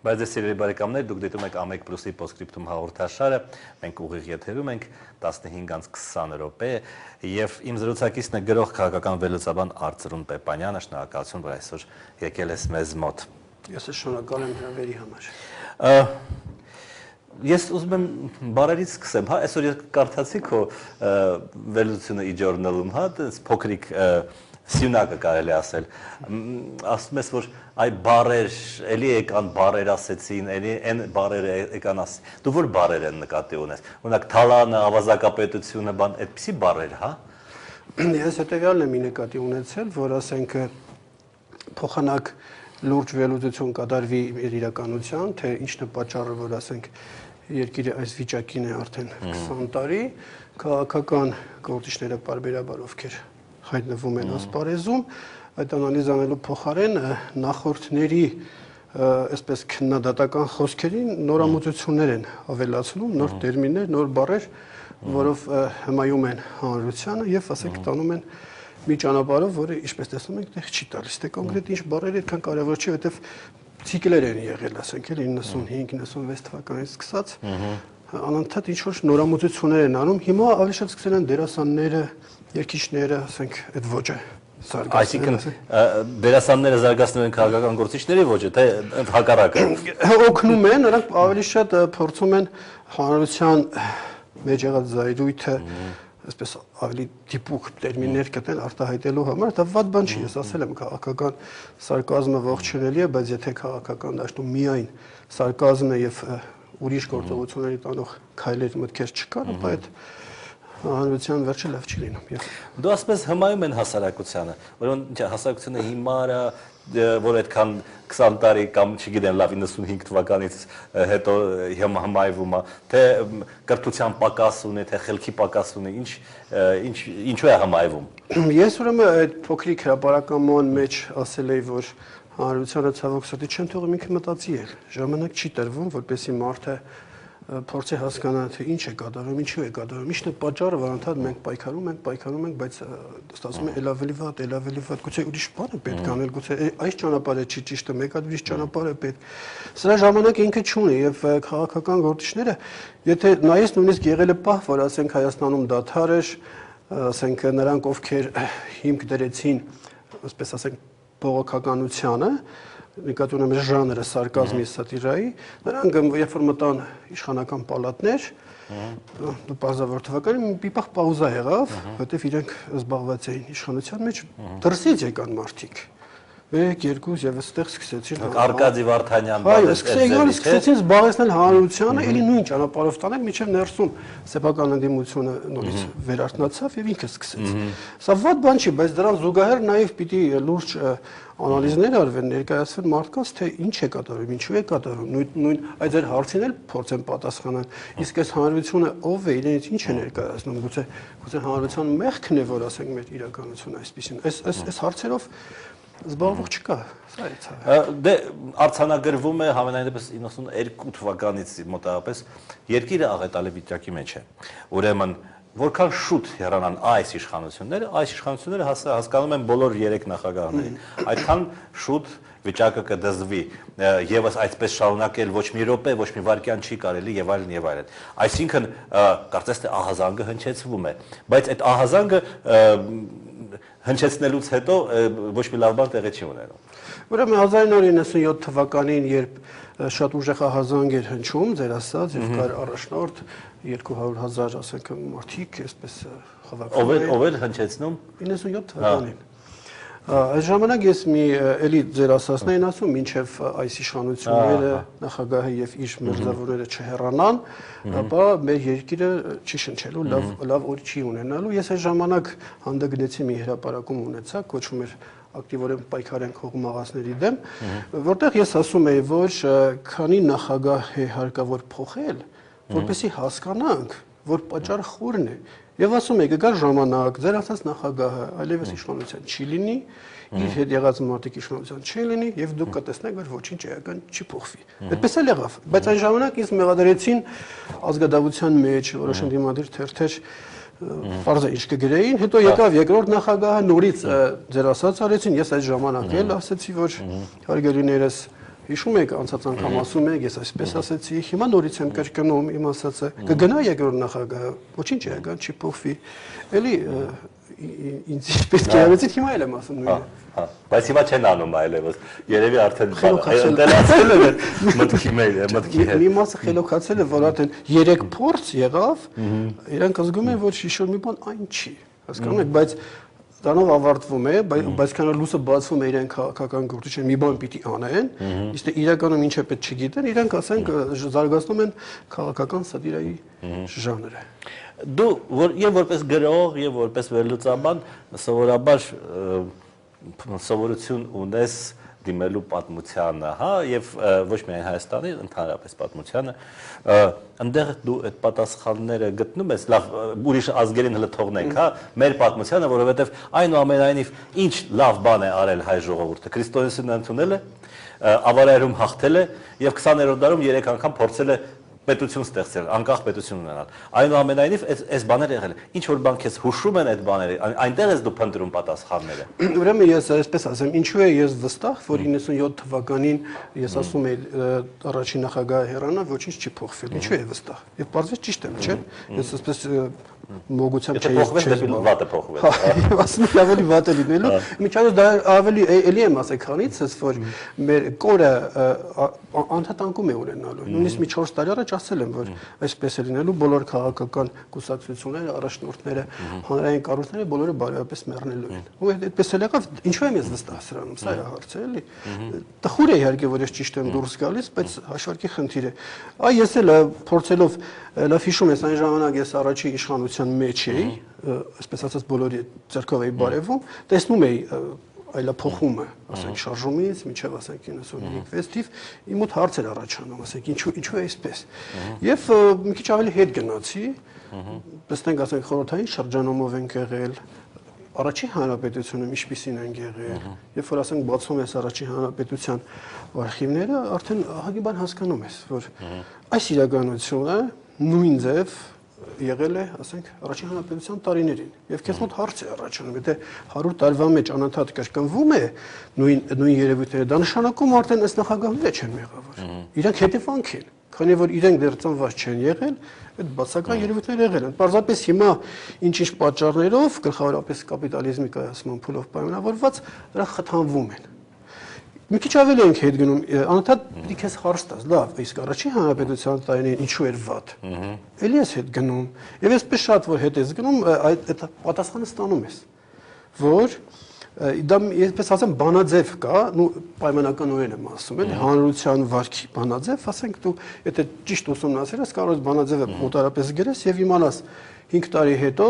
Բայց ես սիրելի բարեկամներ, դուք դիտում եք Ամեկ Պլյուսի Պոստսկրիպտում հաղորդաշարը, մենք ուղիղ եթերում ենք 15:20 րոպե եւ իմ զրուցակիցն է գրող քաղաքական վերլուծաբան Արծրուն Պեպանյանը, շնորհակալություն, որ այսօր եկել ես մեզ մոտ։ Ես շնորհակալ եմ հրավերի համար։ Ես ուզում եմ բարերից սկսեմ, հա, այսօր ես կարդացի քո վերլուծությունը e-journal-ում, հա, փոքրիկ սյունակը կարելի ասել, ասում ես, որ այ բարեր, էլի եկան բարեր ասեցին, էլի են բարերը եկան ասեցին, դու որ բարեր են նկատի ունես, ունակ թալանը, ավազակապետությունը, բան, այդպիսի բարեր, հա? Ես հետևյալն եմ նկատի ունեցել, որ ասենք փոխանակ լուրջ վերլուծություն կատարվի իր իրականության, թե ինչն է պատճառը, որ ասենք երկիրը այս վիճակին է արդեն 20 տարի, քաղաքական գործիչները պարբերաբար ովքեր հայտնվում են ասպարեզում, այդ անալիզանելու փոխարեն նախորդների այսպես քննադատական խոսքերին նորամուծություններ են ավելացնում, նոր տերմիններ, նոր բառեր, որով հմայում են հանրությանը եւ ասենք տանում են մի ճանապարհով, որը ինչպես տեսնում ենք, տեղ չի տալիս։ Դե կոնկրետ ինչ բառեր այդքան կարևոր չի, որովհետեւ ցիկլեր են եղել, ասենք էլ 95-96 թվականից սկսած անընդհատ ինչ որ նորամուծություններ են անում։ Հիմա ավելի շատ սկսել են դերասանները, երգիչները, ասենք, այդ ոճը զարգացնել։ Այսինքն դերասանները զարգացնում են քաղաքական գործիչների ոճը, թե հակառակը։ Օգնում են, նրանք ավելի շատ փորձում են հանրության մեջ եղած զայրույթը, այսպես ավելի դիպուկ տերմիններ գտնել արտահայտելու համար, դա վատ բան չի, ես ասել եմ, քաղաքական սարկազմը ողջունելի է, բայց եթե քաղաքական դաշտում միայն սարկազմն է եւ ուրիշ գործողությունների տանող քայլեր մտքեր չկան, ապա այդ հանրության վերջը լավ չի լինում։ Դու ասես հմայում են հասարակությանը, որոնց հասարակությունը հիմար է, որ այդքան 20 տարի կամ չգիտեմ լավ 95 թվականից հետո հմայվում է, թե կրթության պակաս ունի, թե խելքի պակաս ունի, ինչու է հմայվում։ Ես ուրեմն այդ փոքրիկ հրապարակման մեջ ասել էի, որ հանրությանը ցավոք սրտի չեն թողում ինքը մտածի էլ։ Ժամանակ չի տրվում, որպեսզի մարդը փորձի հասկանալ, թե ինչ է կատարվում, ինչու է կատարվում, ինչն է պատճառը, որ անդադ մենք պայքարում ենք, բայց ստացվում է ավելի վատ, գուցե ուրիշ բան է պետք անել, գուցե այս ճանապարհը չի ճիշտը, մեկ այլ ուրիշ ճանապարհ է պետք։ Սրա ժամանակ ինքը չունի եւ քաղաքական գործիչները, եթե նայես նույնիսկ եղել է պահ, որ ասենք Հայաստանում դադար էր, ասենք նրանք ովքեր հիմք դրեցին, ասպես ասենք բողոքականությանը, նկատի ունեմ ժանրը սարկազմի սատիրայի, նրանք երբ որ մտան իշխանական պալատներ, պարզավոր թվականին մի պահ պաուզա եղավ, որտեղ իրենք զբաղված էին իշխանության մեջ, դրսից եկան մարդիկ։ 1-2 եւ այստեղ սկսեցին Արկադի Վարդանյան սկսեցին զբաղեցնել հանրությանը, ելի նույն ճանապարհով տանել, մինչև ներսում սեփական ընդդիմությունը նորից վերարթնացավ եւ ինքը սկսեց։ Սա վատ բան չի, բայց դրան զուգահեռ նաեւ պիտի լուրջ անալիզներ արվեն, ներկայացվեն մարդկանց, թե ինչ է կատարվում, ինչու է կատարվում, նույն այդ ձեր հարցին էլ փորձեն պատասխանել։ Իսկ այս հանրությունը ով է, իրենից ինչ է ներկայացնում, գուցե հանրության մեղքն է, որ ասենք մեր իրականությունը այսպեսին։ Այս հարցերով զբաղվող չկա, սա է ցավը։ Դե արձանագրվում է համենայն դեպս 92 թվականից մոտավորապես երկիրը աղետալի վիճակի մեջ է։ Ուրեմն որքան շուտ հեռանան այս իշխանությունները հասկանում են բոլոր 3 նախագահներին, այդքան շուտ վիճակը կդզվի եւս այսպես շարունակել ոչ մի րոպե, ոչ մի վայրկյան չի կարելի եւ այլն եւ այլն։ Այսինքն կարծես թե ահազանգը հնչեցվում է, բայց այդ ահազանգը հնչեցնելուց հետո ոչ մի լավ բան տեղի չի ունենում։ Ուրեմն 1997 թվականին, երբ շատ ուժեղ ահազանգ էր հնչում, ձեր ասած, եւ կար առաջնորդ 200,000 ասենք մարդիկ, այսպես խաղաղ։ Ով էր հնչեցնում 97 թվականին։ Այս ժամանակ ես մի էլի ձեր ասածն էին ասում, մինչև այս իշխանությունները, նախագահը եւ իր մերձավորները չհեռանան, ապա մեր երկիրը չի շնչելու, լավ օր չի ունենալու։ Ես այս ժամանակ հանդգնեցի մի հրապարակում ունեցա, կոչվում էր ակտիվորեն պայքարենք հողմաղացների դեմ, որտեղ ես ասում եի, որ քանի նախագահ է հարկավոր փոխել, որպեսզի հասկանանք, որ պատճառը խորն է։ Եվ ասում եք, գա ժամանակ, ձեր ասած նախագահը այլևս իշխանության չի լինի, իր հետ եղած մարդիկ իշխանության չի լինի, եւ դուք կտեսնեք, որ ոչինչ էական չի փոխվի։ Այդպես էլ եղավ, բայց այն ժամանակ ինձ մեղադրեցին ազգադավության մեջ, որոշ ընդդիմադիր թերթեր Պարզ է ինչ կգրեին, հետո եկավ երկրորդ նախագահը նորից ձեր ասած արեցին, ես այդ ժամանակ էլ ասեցի, որ հարգելիներս Հիշում եք անցած անգամ ասում եք, ես այսպես ասեցի, հիմա նորից եմ կրկնում իմ ասածը, կգնա երկրորդ նախագահը, ոչինչ եկան չի փոխվի։ Էլի ինձ ինչպես կերավեցիք հիմա էլ եմ ասում նույնը։ Հա, բայց հիմա չեն անում այլևս։ Երևի արդեն ընտելացել են մտքի հետ։ Մի մասը խելոքացել է, որ արդեն 3 փորձ եղավ, իրանք զգում են, որ շիշոր մի բան այն չի։ Հասկանում եք, բայց դրանով ավարտվում է, բայց քանի լույսը բացվում է իրեն քաղաքական գործիչը մի բան պիտի անեն, իսկ իրականում ինչ է պետք չգիտեն, իրանք ասենք զարգացնում են քաղաքական սատիրայի ժանրը։ Դու եւ որպես գրող եւ որպես վերլուծաբան սովորաբար սովորություն ունես դիմելու պատմությանը, հա, եւ ոչ միայն Հայաստանի, ընդհանրապես պատմությանը, այնտեղ դու այդ պատասխանները գտնում ես, լավ, ուրիշ ազգերին հələ թողնենք, հա, մեր պատմությանը, որովհետեւ այնուամենայնիվ ինչ լավ բան է արել հայ ժողովուրդը, քրիստոնեությունը ընդունել է, ավարայրում հաղթել է եւ 20-րդ դարում 3 անգամ փորձել է պետություն ստեղծել, անկախ պետություն ունենալ։ Այնուամենայնիվ այս բաները եղել է։ Ինչ որ բան քեզ հուշում են այդ բաները, այնտեղ ես դու փնտրում պատասխանները։ Ուրեմն ես այսպես ասեմ, ինչու է ես վստահ, որ 97 թվականին ես ասում եի առաջին նախագահ հեռանա, ոչինչ չի փոխվել։ Ինչու է վստահ։ Եվ պարզվեց ճիշտ եմ, չէ՞։ Ես այսպես մոգությամբ չէի վատը փոխվել։ Հա, ասում եմ ավելի վատ է լինելու։ Միջազգային դա ավելի էլի եմ ասել, քանից ես որ մեր կորը անդադանգում է ունենալու։ Նույնիսկ մի 4 տարի առաջ ասել եմ, որ այսպես է լինելու, բոլոր քաղաքական կուսակցությունները, առաջնորդները, հանրային կառույցները բոլորը բարեապես մեռնելու են։ Ու այդպես էլ եղավ, ինչու եմ ես վստահ սրանում, սա է հարցը, էլի։ Տխուր է իհարկե, որ ես ճիշտ եմ դուրս գալիս, բայց հաշվարկի խնդիր է։ Այ ես էլ փորձելով լավ հիշում ես այն ժամանակ ես առաջի իշխանության մեջ էի, այսպես ասած բոլորի ձեռքով էի բարևում, տեսնում էի այլափոխումը, ասենք շարժումից մինչև ասենք 95 թիվ, իմ մոտ հարցեր առաջանում, ասենք ինչու է այսպես։ Եվ մի քիչ ավելի հետ գնացի, տեսնենք ասենք խորհրդային շրջանումով ենք եղել, առաջի հանրապետությունը ինչպիսին են եղել, երբ որ ասենք բացում ես առաջի հանրապետության արխիվները, արդեն ահագի բան հասկանում ես, որ այս իրականությունը նույն ձև եղել է, ասենք, առաջին հանրապետության տարիներին։ Եվ քեզ մոտ հարց է առաջանում, եթե 100 տարվա մեջ անընդհատ կրկնվում է նույն երևույթները, դա նշանակում արդեն այս նախագահները չեն մեղավոր։ Իրանք հետևանք են, քանի որ իրենք դեռ ծնված չեն եղել, այդ բացական երևույթները եղել են։ Պարզապես հիմա ինչ-ինչ պատճառներով, գլխավորապես կապիտալիզմի կայացման փուլով պայմանավորված, դրանք խթանվում են։ Մի քիչ ավելի ենք հետ գնում, անընդհատ պիտի քեզ հարց տաս, լավ, իսկ առաջի հանրապետության տարիներին ինչու էր վատ։ Էլի ես հետ գնում, եւ այսպես շատ որ հետ ես գնում, այդ պատասխանը ստանում ես, որ դա այսպես ասեմ բանաձև կա, նու պայմանականորեն եմ ասում, էլի հանրության վարքի բանաձև, ասենք դու եթե ճիշտ ուսումնասիրես, կարող ես բանաձևը մոտարապես գրես եւ իմանաս 5 տարի հետո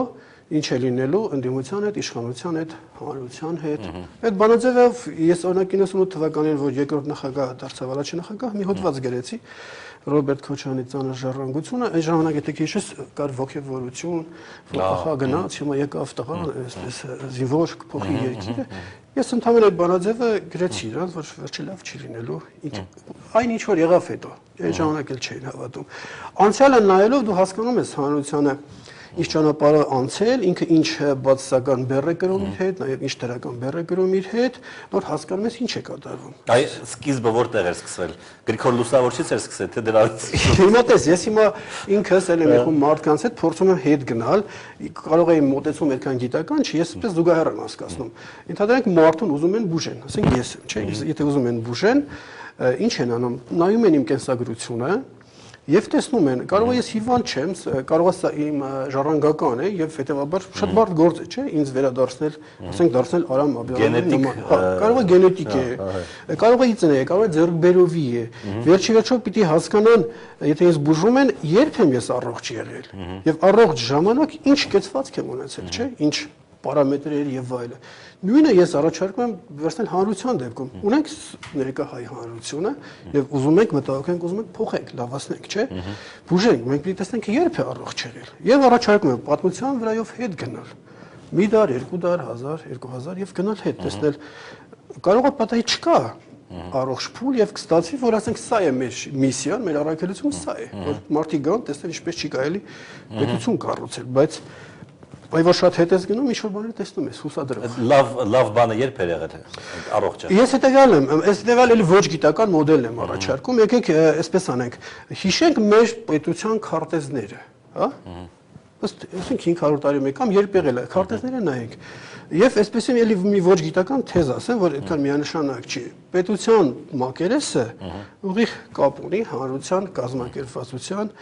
ինչ է լինելու ընդդիմության հետ, իշխանության հետ, հանրության հետ։ Այդ բանաձևով ես օրինակ 98 թվականին, որ երկրորդ նախագահը դարձավ առաջին նախագահ, մի հոդված գրեցի Ռոբերտ Քոչարյանի ծանր ժառանգությունը, այն ժամանակ եթե քիչս կար ողջավորություն, որ ախա գնաց, հիմա եկավ տղան, այսպես զինվոր կփոխի երկիրը։ Ես ընդհանուր այդ բանաձևը գրեցի, իրան, որ վերջի լավ չի լինելու։ Այն ինչ որ եղավ հետո, այն ժամանակ էլ չէին հավատում։ Անցյալը նայելով դու հասկանում ես հանրությանը ինչ ճանապարհ անցել, ինքը ինչ բացասական բեռ է կրում իր հետ, նաև ինչ դրական բեռ է կրում իր հետ, որ հասկանում ես ինչ է կատարվում։ Այ սկիզբը որտեղ էր սկսվել։ Գրիգոր Լուսավորչից էր սկսել, թե դրանից։ Հիմա տես, ես հիմա ինքս էլ եմ եղում մարդկանց հետ փորձում եմ հետ գնալ, կարող եմ մոտեցում այդքան գիտական չի, ես այսպես զուգահեռ եմ հասկանում։ Ընդհանրենք մարդուն ուզում են բուժեն, ասենք ես եմ, չէ՞, եթե ուզում են բուժեն, ինչ են անում, նայում են իմ կենսագրությունը Եվ տեսնում են, կարող է ես հիվանդ չեմ, կարող է սա իմ ժառանգական է եւ հետեւաբար շատ բարդ գործ է, չէ՞, ինձ վերադարձնել, ասենք դարձնել Արամ Աբիանյանի նման։ Կարող է գենետիկ է, կարող է իծն է, կարող է ձեռքբերովի է։ Վերջի վերջով պիտի հասկանան, եթե ես բուժում են, երբ եմ ես առողջ եղել եւ առողջ ժամանակ ինչ կեցվածք եմ ունեցել, չէ՞, ինչ պարամետրեր եւ այլը։ Նույնը ես առաջարկում եմ վերցնել հանրության դեպքում։ Ունենք ներկա հայ հանրությունը եւ ուզում ենք մտահոգենք, ուզում ենք փոխենք, լավացնենք, չէ՞։ Բուժենք, մենք պիտի տեսնենք երբ է առողջ եղել։ Եվ առաջարկում եմ պատմության վրայով հետ գնալ։ Մի դար, 2 դար, 1000, 2000 եւ գնալ հետ տեսնել։ Կարող է պատահի չկա առողջ փուլ եւ կստացվի, որ ասենք սա է մեր միսիան, մեր առաքելությունը սա է, որ մարդիկ գան տեսնել ինչպես չի կարելի պետություն կառուցել, բայց Այ որ շատ հետ ես գնում, ինչ որ բաներ տեսնում ես, հուսադրող։ Լավ բանը երբ է եղել առողջը։ Ես հետեւյալն եմ, այս հետեւյալ էլի ոչ գիտական մոդելն եմ առաջարկում, եկեք այսպես անենք։ Հիշենք մեր պետության քարտեզները, հա։ Ըստ 500 տարի մեկ կամ երբ եղել է, քարտեզները նայենք։ Եվ այսպեսին էլի մի ոչ գիտական թեզ ասեմ, որ այդքան միանշանակ չի։ Պետության մակերեսը ուղիղ կապ ունի հանրության կազմակերպվածության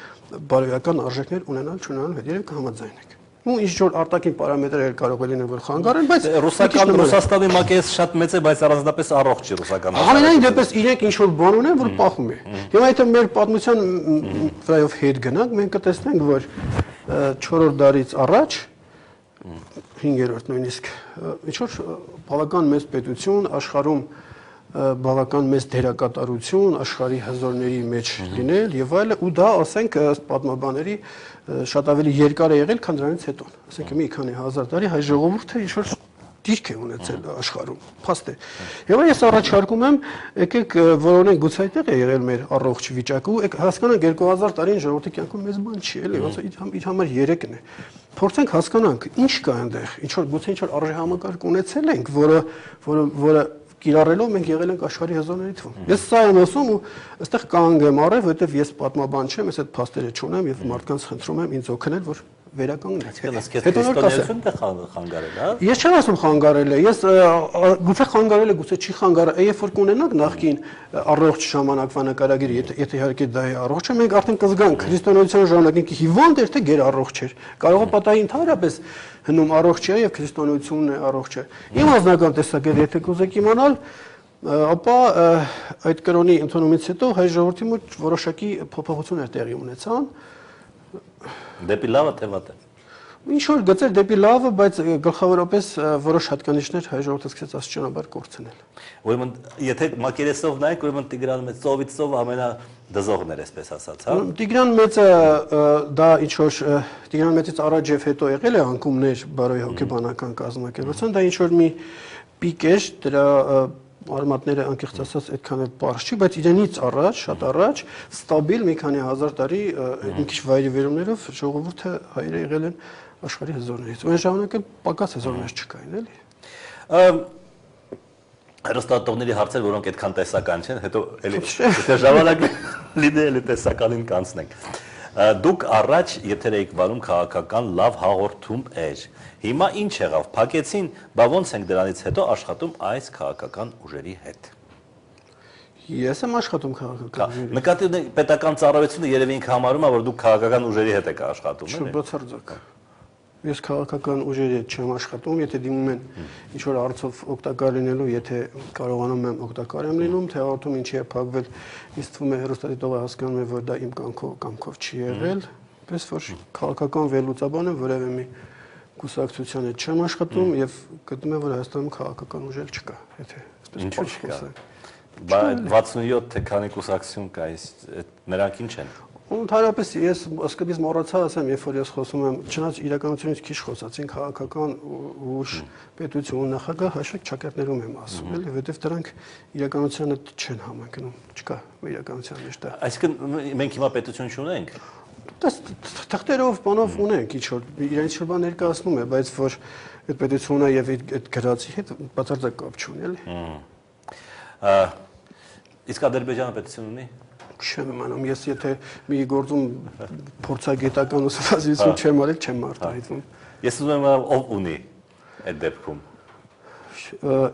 բարոյական արժեքներ ունենալ չունենալ հետ, երբ կհամաձայնենք։ Ու ինչ որ արտաքին պարամետրեր կարող է լինել, որ խանգարեն, բայց Ռուսաստանի մակերեսը շատ մեծ է, բայց առանձնապես առողջ չի ռուսական։ Ամենայն դեպս իրենք ինչ որ բան ունեն, որ պահում է։ Հիմա եթե մեր պատմության վրայով հետ գնանք, մենք կտեսնենք, որ 4-րդ դարից առաջ 5-րդ նույնիսկ ինչ որ բավական մեծ պետություն աշխարհում բավական մեծ դերակատարություն աշխարհի հզորների մեջ լինել եւ այլը ու դա ասենք ըստ պատմաբաների շատ ավելի երկար է եղել, քան դրանից հետո։ Ասենք մի քանի հազար տարի հայ ժողովուրդը ինչ որ դիրք է ունեցել աշխարհում, փաստ է։ Եվ ես առաջարկում եմ, եկեք որոնենք գուցե այդտեղ է եղել մեր առողջ վիճակը ու հասկանանք 2000 տարին ժողովրդի կյանքում մեծ բան չի, էլի, ոնց իր համար 3-ն է։ Փորձենք հասկանանք, ինչ կա այնտեղ, ինչ որ գուցե ինչ որ արժեհամակարգ ունեցել ենք, որը կիրառելով մենք եղել ենք աշխարհի հզորների թվում։ Ես սա եմ ասում ու այստեղ կանգ եմ առել, որովհետև ես պատմաբան չեմ, ես այդ փաստերը չունեմ եւ մարդկանց խնդրում եմ ինձ օգնել, որ վերականգնենք։ Հետո քրիստոնեությունը խանգարել, հա։ Ես չեմ ասում խանգարել է, ես գուցե խանգարել է, գուցե չի խանգարել, երբ որ կունենանք նախքին առողջ ժամանակվա նկարագիր, եթե իհարկե դա է առողջը, մենք արդեն կզգանք քրիստոնեության ժամանակին հիվանդ էր թե գերառողջ էր։ Կարող է պատահի ընդհանրապես հնում առողջ է եւ քրիստոնեությունն է առողջը։ Իմ անձնական տեսակետը եթե կուզեք իմանալ, ապա այդ կրոնի ընդունումից հետո հայ ժողովրդի մոտ որոշակի փոփոխություններ տեղի ունեցան։ Դեպի լավը թե վատը։ Ինչ որ գծեր դեպի լավը, բայց գլխավորապես որոշ հատկանիշներ հայ ժողովուրդը սկսեց աստիճանաբար կորցնել։ Ուրեմն եթե մակերեսով նայեք, ուրեմն Տիգրան մեծ ծովից ծով ամենադզողն էր, այսպես ասած, հա։ Տիգրան մեծը դա ինչ որ Տիգրան մեծից առաջ եւ հետո եղել է անկումներ բարոյ հոգեբանական կազմակերպության, դա ինչ որ մի պիկ էր, դրա արմատները անկեղծ ասած այդքան էլ པարզ չի, բայց իրենից առաջ, շատ առաջ, ստաբիլ մի քանի հազար տարի մի քիչ վայրիվերումներով ժողովուրդը հայերը եղել են աշխարհի հզորներից։ Ու այն ժամանակ պակաս հզորներ չկային, էլի։ Հեռուստատողների հարցեր, որոնք այդքան տեսական չեն, հետո էլի եթե ժամանակ լինի էլի տեսականին կանցնենք։ Դուք առաջ եթեր էիք վարում քաղաքական լավ հաղորդում էր։ Հիմա ինչ եղավ, փակեցին, բա ոնց ենք դրանից հետո աշխատում այս քաղաքական ուժերի հետ։ Ես եմ աշխատում քաղաքական ուժերի հետ։ Նկատի ունեք պետական ծառայությունը երևի ինքը համարում է, որ դուք քաղաքական ուժերի հետ եք աշխատում, էլի։ Բացարձակ։ Ես քաղաքական ուժերի հետ չեմ աշխատում, եթե դիմում են ինչ որ հարցով օգտակար լինելու, եթե կարողանում եմ օգտակար եմ լինում, թե հաղորդում ինչի է փակվել, ինձ թվում է հեռուստադիտողը հասկանում է, որ դա իմ կամքով չի եղել, պես որ քաղաքական վերլուծաբան եմ, որևէ մի կուսակցության հետ չեմ աշխատում եւ գտնում եմ, որ Հայաստանում քաղաքական ուժեր չկա, եթե այսպես խոսենք։ Բայց 67 թե քանի կուսակցություն կա, նրանք ինչ են։ Ընդհանրապես ես սկզբից մոռացա ասեմ, երբ որ ես խոսում եմ, չնայած իրականությունից քիչ խոսացին քաղաքական ուժ, պետություն, նախագահ, հաշվեք ճակատներում եմ ասում, էլի, որովհետև դրանք իրականությանը չեն համընկնում, չկա իրականության մեջ դա։ Այսինքն մենք հիմա պետություն չունենք։ Դա թղթերով, բանով ունենք, ինչ որ իրենց ինչ-որ բան ներկայացնում է, բայց որ այդ պետությունը եւ այդ գրածի հետ բացարձակ կապ չունի, էլի։ Իսկ Ադրբեջանը պետություն ունի։ Չեմ իմանում, ես եթե մի գործում փորձագետական ուսումնասիրություն չեմ արել, չեմ արտահայտվում։ Ես ուզում եմ ով ունի այդ դեպքում։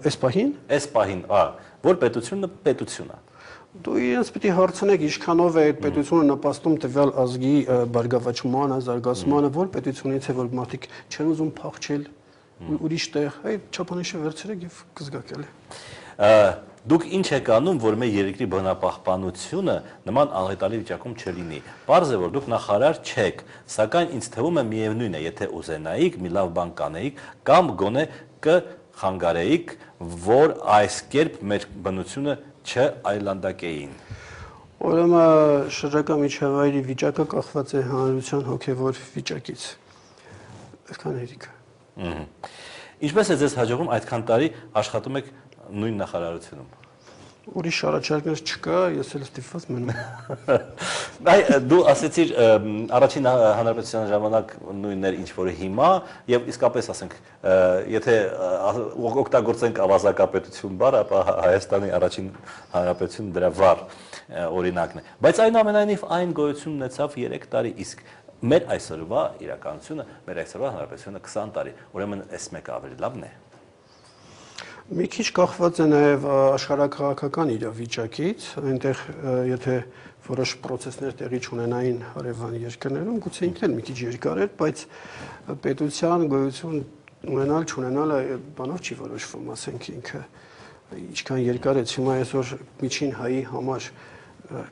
Այս պահին։ Այս պահին, որ պետությունը պետություն է։ Դու իրենց պիտի հարցնեք, ինչքանով է այդ պետությունը նպաստում տվյալ ազգի բարգավաճմանը, զարգացմանը, որ պետությունից է, որ մարդիկ չեն ուզում փախչել ուրիշ տեղ, այդ չափանիշը վերցրեք եւ կզգաք էլի։ Դուք ինչ եք անում, որ մեր երկրի բնապահպանությունը նման աղետալի վիճակում չլինի։ Պարզ է, որ դուք նախարար չեք, սակայն ինձ թվում է միևնույն է, եթե ուզենայիք, մի լավ բան կանեիք կամ գոնե կխանգարեիք, որ այս կերպ մեր բնությունը չայլանդակեին։ Ուրեմն շրջակա միջավայրի վիճակը կախված է հանրության հոգևոր վիճակից։ Այսքան հերիքը։ Ինչպես է ձեզ հաջողում այդքան տարի աշխատում եք նույն նախարարությունում։ Ուրիշ առաջարկներ չկա, ես էլ ստիպված մնում եմ։ Այ դու ասեցիր առաջին հանրապետության ժամանակ նույնն էր ինչ որ հիմա եւ իսկապես ասենք եթե օգտագործենք ավազակապետություն բառը, ապա Հայաստանի առաջին հանրապետությունը դրա վառ օրինակն է։ Բայց այնուամենայնիվ այն գոյություն ունեցավ 3 տարի, իսկ մեր այսօրվա իրականությունը, մեր այսօրվա հանրապետությունը 20 տարի, ուրեմն այս մեկը ավելի լավն է։ Մի քիչ կախված է նաև աշխարհակաղակական իրավիճակից, այնտեղ եթե որոշ process-ներ տեղի չունենային հարևան երկրներում, գուցե ինքն էլ մի քիչ երկար էր, բայց պետության գոյություն ունենալ չունենալը բանով չի որոշվում, ասենք ինքը ինչքան երկար է, հիմա այսօր միջին հայի համար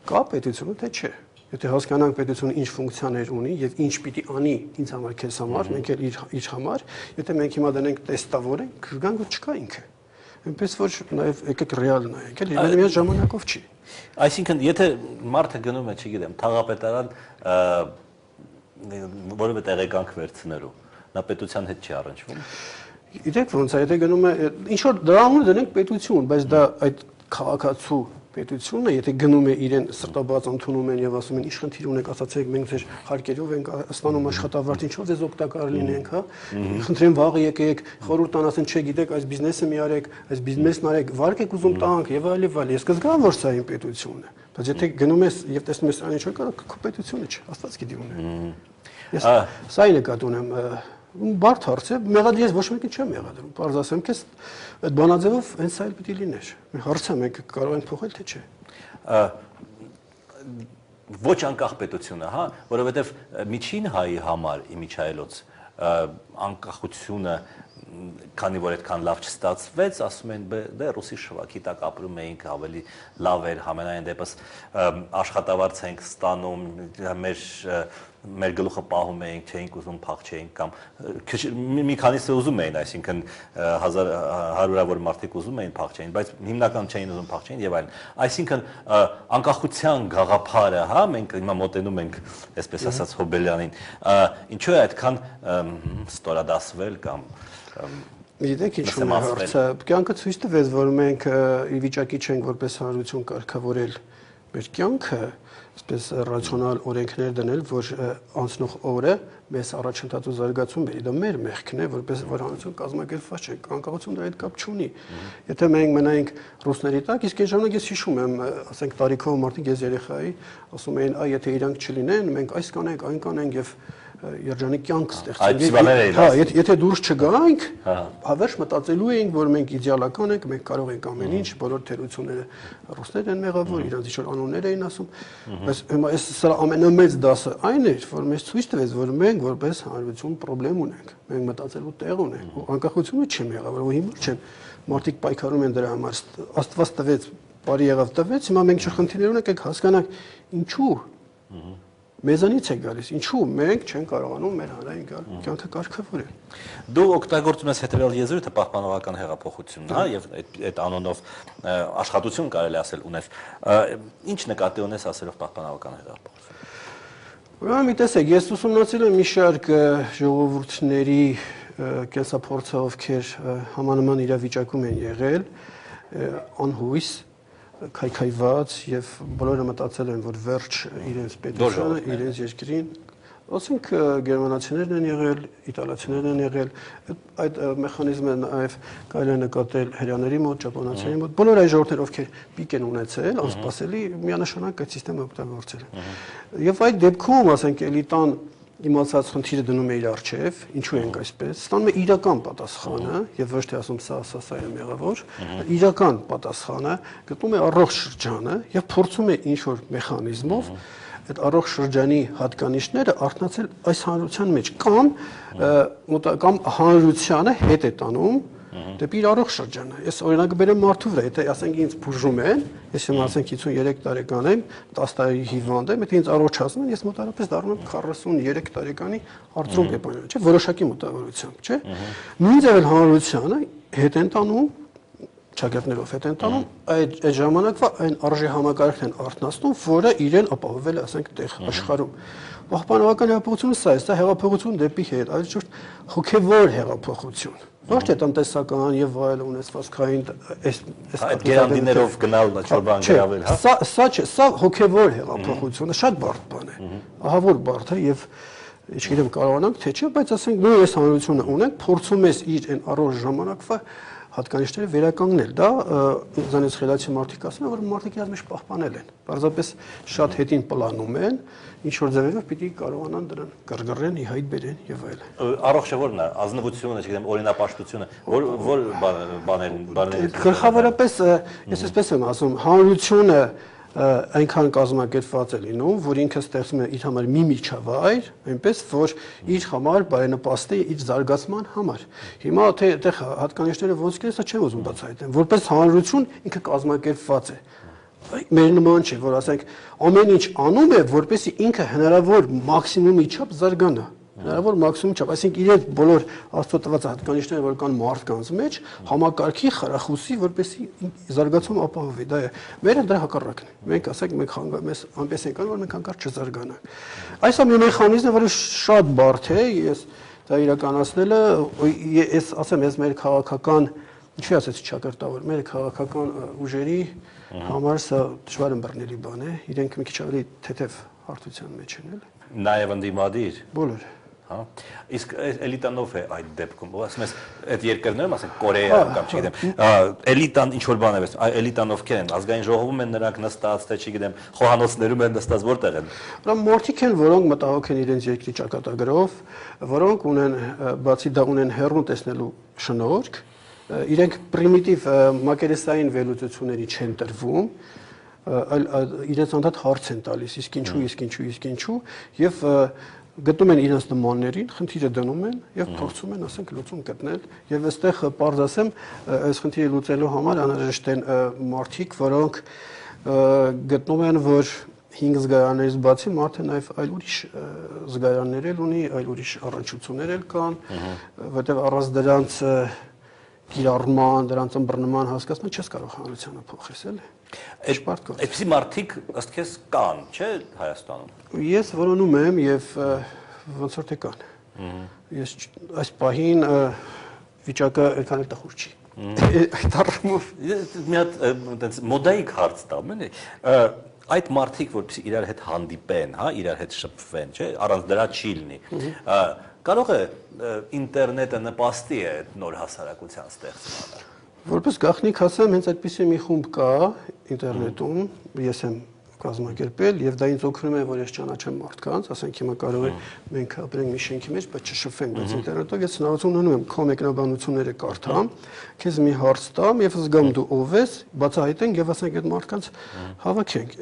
կա պետությունը, թե չէ։ Եթե հասկանանք պետությունը ինչ ֆունկցիաներ ունի եւ ինչ պիտի անի ինձ համար, քեզ համար, մենք էլ իր համար, եթե մենք հիմա դնենք տեստավորենք, կգանք որ չկա ինքը։ Այնպես որ նաև եկեք ռեալ նայենք, էլ միայն ժամանակով չի։ Այսինքն, եթե մարդը գնում է, չգիտեմ, թաղապետարան որևէ տեղեկանք վերցնելու, նա պետության հետ չի առնչվում։ Գիտեք ոնց է, եթե գնում է, ինչ որ դրա անունը դնենք պետություն, բայց դա այդ քաղաքացու պետությունը, եթե գնում է իրեն սրտաբաց ընդունում են եւ ասում են, ինչ խնդիր ունեք, ասացեք, մենք ձեր հարկերով ենք ստանում աշխատավարձ, ինչով ձեզ օգտակար լինենք, հա։ Խնդրեմ վաղը եկեք, խորհուրդ տան ասեն, չէ, գիտեք, այս բիզնեսը մի արեք, այս բիզնեսն արեք, վարկ եք ուզում տանք եւ այլ եւ այլ։ Ես կզգամ, որ սա իմ պետությունն է։ Բայց եթե գնում ես եւ տեսնում ես այն ինչ որ կա, քո պետությունը չէ, Աստված գիտի ունի։ Ես սա ի նկատի ունեմ բարդ հարց է, մեղադրի ես ոչ մեկին չեմ մեղադրում, պարզ ասեմ քեզ այդ բանաձևով հենց սա էլ պիտի լիներ։ Հարցը մենք կարող ենք փոխել թե չէ։ Ոչ անկախ պետությունը, հա, որովհետև միջին հայի համար իմիջայլոց անկախությունը քանի որ այդքան լավ չստացվեց, ասում են դե ռուսի շվակի տակ ապրում էինք, ավելի լավ էր, համենայն դեպս աշխատավարձ ենք ստանում, մեր գլուխը պահում էինք, չէինք ուզում փախչեինք կամ մի քանիսը ուզում էին, այսինքն հարյուրավոր մարդիկ ուզում էին փախչեին, բայց հիմնական չէին ուզում փախչեին եւ այլն։ Այսինքն անկախության գաղափարը, հա, մենք հիմա մոտենում ենք, այսպես ասած Հոբելյանին, ինչու է այդքան ստորադասվել կամ Գիտեք ինչու՞մ է հարցը, կյանքը ցույց տվեց, որ մենք ի վիճակի չենք որպես հանրություն կարգավորել մեր կյանքը, այսպես ռացիոնալ օրենքներ դնել, որ անցնող օրը մեզ առաջընթաց ու զարգացում բերի, դա մեր մեղքն է, որպես որ հանրություն կազմակերպված չէ, անկախություն դա այդ կապ չունի։ Եթե մենք մնայինք ռուսների տակ, իսկ այն ժամանակ ես հիշում եմ, ասենք տարիքով մարդիկ ես երեխայի, ասում էին, այ եթե իրանք չլինեն, մենք այս կանենք, այն կանենք եւ երջանիկ կյանք ստեղծենք։ Հա, եթե դուրս չգանք, հավերժ մտածելու էինք, որ մենք իդեալական ենք, մենք կարող ենք ամեն ինչ, բոլոր թերությունները ռուսներն են մեղավոր, իրանց ինչ որ անուններ էին ասում, բայց հիմա այս սա ամենամեծ դասը այն էր, որ մեզ ցույց տվեց, որ մենք որպես հանրություն խնդրեմ ունենք, մենք մտածելու տեղ ունենք, ու անկախությունը չի մեղավոր, ու հիմա չեն մարդիկ պայքարում են դրա համար, Աստված տվեց, բարի եղավ տվեց, հիմա մենք չխնդիրներ ունենք, եք հասկանանք ինչու մեզանից է գալիս, ինչու մենք չենք կարողանում մեր հանրային կյանքը կարգավորել։ Դու օգտագործում ես հետևյալ եզրույթը պահպանողական հեղափոխությունն, հա, եւ այդ անոնով աշխատություն կարելի ասել ունես։ Ինչ նկատի ունես ասելով պահպանողական հեղափոխություն։ Ուրեմն մի տեսեք, ես ուսումնասիրել եմ մի շարք ժողովուրդների կենսափորձը, ովքեր համանման իրավիճակում են եղել, անհույս քայքայված եւ բոլորը մտածել են, որ վերջ իրենց պետությունը, իրենց երկրին, ասենք գերմանացիներն են եղել, իտալացիներն են եղել, այդ մեխանիզմը նաեւ կարելի է նկատել հրեաների մոտ, ճապոնացիների մոտ, բոլոր այն ժողովուրդները, ովքեր պիկ են ունեցել, անսպասելի միանշանակ այդ համակարգը օգտագործել են։ Եվ այդ դեպքում, ասենք, էլիտան իմացած խնդիրը դնում է իր առջև, ինչու ենք այսպես, ստանում է իրական պատասխանը եւ ոչ թե ասում սա է մեղավոր, իրական պատասխանը գտնում է առողջ շրջանը եւ փորձում է ինչ որ մեխանիզմով այդ առողջ շրջանի հատկանիշները արտնացել այս հանրության մեջ կամ հանրությանը հետ է տանում դեպի իր առողջ շրջանը։ Ես օրինակը բերեմ մարդու վրա, եթե ասենք ինձ բուժում են, ես հիմա ասենք 53 տարեկան եմ, 10 տարի հիվանդ եմ, եթե ինձ առողջացնում են, ես մոտավորապես դառնում եմ 43 տարեկանի արթրոմ կեպանյան, չէ՞, որոշակի մոտավորությամբ, չէ՞։ Նույն ձևել հանրությանը հետ են տանում, ճակերտներով հետ են տանում, այդ ժամանակվա այն արժի համակարգն են արտնասնում, որը իրեն ապահովել է, ասենք, տեղ աշխարհում։ Պահպանողական հեղափոխությունը սա է, սա հեղափոխություն դեպի հետ, այլ ճիշտ հոգևոր հեղափոխություն։ Ոչ թե տնտեսական եւ այլ ունեցվածքային այդ գերանդիներով գնալ ինչ-որ բան գրավել, հա։ Սա հոգեվոր հեղափոխությունը շատ բարդ բան է։ Ահա որ բարդ է եւ չգիտեմ կարողանանք թե չէ, բայց ասենք նույն այս հանրությունը ունենք, փորձում ես իր այն առողջ ժամանակվա հատկանիշները վերականգնել։ Դա ինձանից խելացի մարդիկ ասում են, որ մարդիկ իրար մեջ պահպանել են։ Պարզապես շատ հետին պլանում են, ինչ որ ձևերով պիտի կարողանան դրան գրգռեն, ի հայտ բերեն եւ այլն։ Առողջը ո՞րն է, ազնվությունը, չգիտեմ, օրինապաշտությունը, որ բաներ։ Գլխավորապես ես այսպես եմ ասում, հանրությունը այնքան կազմակերպված է լինում, որ ինքը ստեղծում է իր համար մի միջավայր, այնպես որ իր համար բարենպաստ է իր զարգացման համար։ Հիմա թե այդտեղ հատկանիշները ոնց կեն, սա չեմ ուզում բացահայտեմ, որպես հանրություն ինքը կազմակերպված է։ Մեր նման չէ, որ ասենք ամեն ինչ անում է, որպեսզի ինքը հնարավոր մաքսիմումի չափ զարգանա։ Հնարավոր մաքսիմում չափ, այսինքն իրենց բոլոր աստծո տված հատկանիշները, որ կան մարդկանց մեջ, համակարգի խրախուսի, որպեսզի զարգացում ապահովի, դա է։ Մերը դրա հակառակն է։ Մենք ասենք մեզ այնպես ենք անում, որ մենք հանկարծ չզարգանանք։ Այս ամենի մեխանիզմը, որը շատ բարդ է, ես դա իրականացնելը, ես ասեմ, ես մեր քաղաքական, ինչի ասեցի ճակերտավոր, մեր քաղաքական ուժերի համար սա դժվար ըմբռնելի բան է, իրենք մի քիչ ավելի թեթև հարթության մեջ են, էլի։ Նաև ընդդիմադիր։ Բոլորը։ Հա։ Իսկ էլիտանով է այդ դեպքում, ասում ես, այդ երկրներում, ասենք Կորեա կամ չգիտեմ, էլիտան ինչ որ բան է, էլիտան ովքեր են, ազգային ժողովում են նրանք նստած, թե չգիտեմ, խոհանոցներում են նստած, որտեղ են։ Նրանք մարդիկ են, որոնք մտահոգ են իրենց երկրի ճակատագրով, որոնք ունեն, բացի դա ունեն հեռուն տեսնելու շնորհք, իրենք պրիմիտիվ մակերեսային վերլուծությունների չեն տրվում, այլ իրենց անդադ հարց են տալիս, իսկ ինչու, եւ գտնում են իրենց նմաններին, խնդիրը դնում են եւ փորձում են, ասենք, լուծում գտնել եւ այստեղ պարզ ասեմ, այս խնդիրը լուծելու համար անհրաժեշտ են մարդիկ, որոնք գտնում են, որ 5 զգայաններից բացի մարդը նաեւ այլ ուրիշ զգայաններ էլ ունի, այլ ուրիշ առնչություններ էլ կան, որտեղ առանց դրանց կիրառման, դրանց ըմբռնման հասկացման չես կարող հանրությանը փոխես, էլի։ Այդպիսի մարդիկ ըստ քեզ կան, չէ՞, Հայաստանում։ Ես որոնում եմ եւ ոնց որ թե կան։ Ես այս պահին վիճակը այնքան էլ տխուր չի։ Այդ առումով մի հատ այտենց մոդայիկ հարց տամ, էլի։ Այդ մարդիկ, որպեսզի իրար հետ հանդիպեն, հա, իրար հետ շփվեն, չէ՞, առանց դրա չի լինի։ Կարող է ինտերնետը նպաստի է նոր հասարակության ստեղծմանը։ Որպես գաղտնիք ասեմ, հենց այդպիսի մի խումբ կա ինտերնետում, ես եմ կազմակերպել եւ դա ինձ օգնում է, որ ես ճանաչեմ մարդկանց, ասենք հիմա կարող է մենք ապրենք մի շենքի մեջ, բայց չշփվենք, բայց ինտերնետով ես հնարավորություն ունեմ քո մեկնաբանությունները կարդամ, քեզ մի հարց տամ եւ զգամ դու ով ես, բացահայտենք եւ ասենք այդ մարդկանց հավաքենք։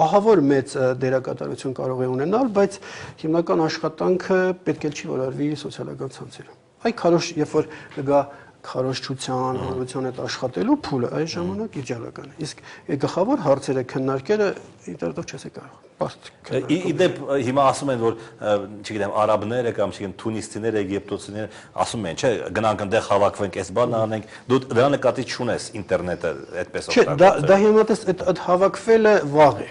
Ահա որ մեծ դերակատարություն կարող է ունենալ, բայց հիմնական աշխատանքը պետք է չի վարվի սոցիալական ցանցերում։ Այ քարոշ, երբ որ գա քարոշչության, հանրության հետ աշխատելու փուլը այս ժամանակ իդեալական է։ Իսկ գլխավոր հարցերը քննարկելը ինտերնետով չես կարող։ Իդեպ հիմա ասում են, որ չգիտեմ, արաբները կամ չգիտեմ, թունիսցիները, եգիպտացիները ասում են, չէ, գնանք այնտեղ հավաքվենք, այս բանը անենք, դու դրա նկատի չունես ինտերնետը այդպես օգտագործել։ Չէ, դա հիմա տես այդ հավաքվելը վաղ է։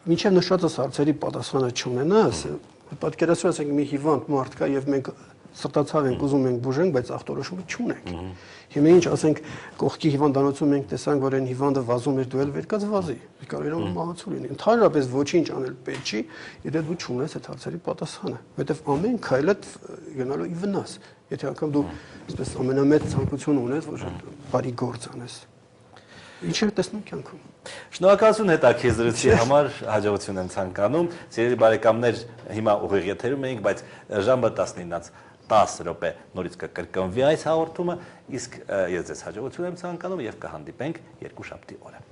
Մինչև նշված հարցերի պատասխանը չունենաս, պատկերացրու ասենք մի հիվանդ մարդ կա եւ մենք սրտացավ ենք ուզում ենք բուժենք, բայց ախտորոշումը չունենք։ Հիմա ինչ ասենք կողքի հիվանդանոցում մենք տեսանք, որ այն հիվանդը վազում էր, դու էլ վեր կաց վազի։ Կարող է մահացու լինի։ Ընդհանրապես ոչինչ անել պետք չի, եթե դու չունես այդ հարցերի պատասխանը, որովհետև ամեն քայլը գնալու ի վնաս։ Եթե անգամ դու այսպես ամենամեծ ցանկություն ունես, որ բարի գործ անես։ Ինչ է տեսնում կյանքում։ Շնորհակալություն հետաքրքրության համար, հաջողություն եմ ցանկանում։ Սիրելի բարեկամներ, հիմա ուղիղ եթերում էինք, բայց ժամը 19-ից 10 րոպե նորից կկրկնվի այս հաղորդումը, իսկ ես ձեզ հաջողություն եմ ցանկանում եւ կհանդիպենք երկուշաբթի օրը։